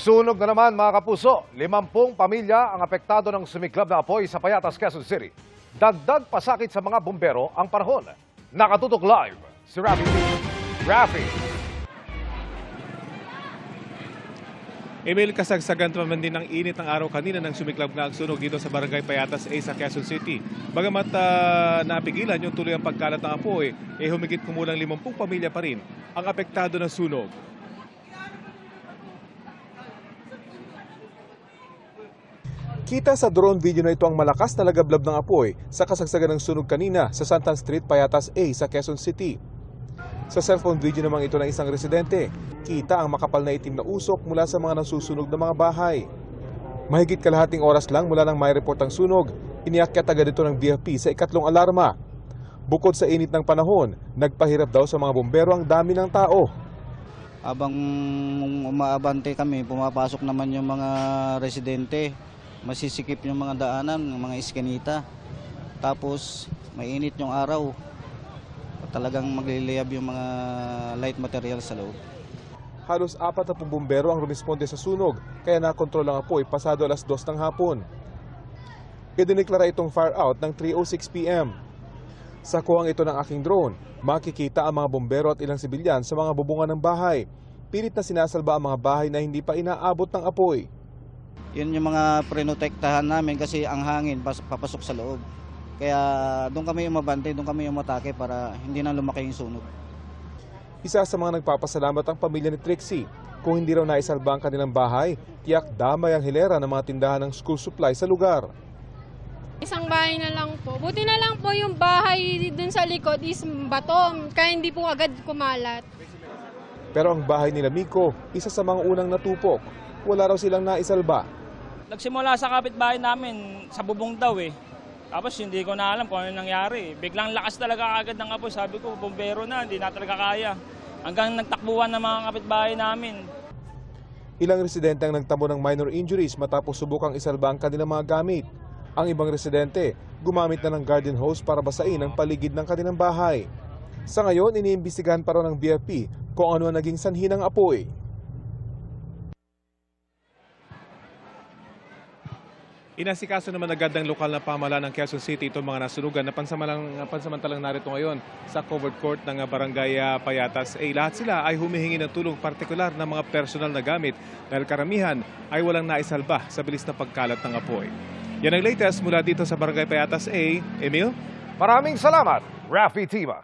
Sunog na naman mga kapuso, 50 pamilya ang apektado ng sumiklab na apoy sa Payatas, Quezon City. Dagdag pasakit sa mga bumbero ang panahon. Nakatutok live si Rafi. Rafi. Emil, kasagsagan naman din ng init ng araw kanina nang sumiklab na ang sunog dito sa Barangay Payatas A sa Quezon City. Bagamat napigilan yung tuloy ang pagkalat ng apoy, humigit kumulang 50 pamilya pa rin ang apektado ng sunog. Kita sa drone video na ito ang malakas na lagablab ng apoy sa kasagsagan ng sunog kanina sa Santan Street, Payatas A sa Quezon City. Sa cellphone video naman ito ng isang residente, kita ang makapal na itim na usok mula sa mga nasusunog na mga bahay. Mahigit kalahating oras lang mula nang may report ang sunog, iniakyat agad ito ng BFP sa ikatlong alarma. Bukod sa init ng panahon, nagpahirap daw sa mga bombero ang dami ng tao. Habang umaabante kami, pumapasok naman yung mga residente. Masisikip yung mga daanan, yung mga iskanita. Tapos mainit yung araw. Talagang magliliyab yung mga light material sa loob. Halos 40 bumbero ang rumisponde sa sunog, kaya nakontrol ang apoy pasado alas 2 ng hapon. Idineklara itong fire out ng 3:06 p.m. Sa kuhang ito ng aking drone, makikita ang mga bumbero at ilang sibilyan sa mga bubungan ng bahay. Pilit na sinasalba ang mga bahay na hindi pa inaabot ng apoy. Yun yung mga prinotektahan namin kasi ang hangin papasok sa loob. Kaya doon kami umabante, doon kami umatake para hindi na lumaki yung sunog. Isa sa mga nagpapasalamat ang pamilya ni Trixie. Kung hindi raw naisalba ang kanilang bahay, tiyak damay ang hilera ng mga tindahan ng school supply sa lugar. Isang bahay na lang po. Buti na lang po yung bahay dun sa likod is bato, kaya hindi po agad kumalat. Pero ang bahay nila Miko, isa sa mga unang natupok. Wala raw silang naisalba. Nagsimula sa kapitbahay namin, sa bubong daw eh. Tapos hindi ko na alam kung ano nangyari. Biglang lakas talaga agad ng apoy. Sabi ko, bumbero na, hindi na talaga kaya. Hanggang nagtakbuhan ng mga kapitbahay namin. Ilang residente ang nagtamo ng minor injuries matapos subukang isalba ang kanilang mga gamit. Ang ibang residente, gumamit na ng garden hose para basain ang paligid ng kanilang bahay. Sa ngayon, iniimbestigahan pa raw ng BFP kung ano ang naging sanhi ng apoy. Inasikaso naman agad ng lokal na pamahalaan ng Quezon City itong mga nasunugan na pansamantalang narito ngayon sa covered court ng Barangay Payatas A. Lahat sila ay humihingi ng tulong partikular ng mga personal na gamit dahil karamihan ay walang naisalba sa bilis na pagkalat ng apoy. Yan ang latest mula dito sa Barangay Payatas A. Emil? Maraming salamat, Rafi Tima.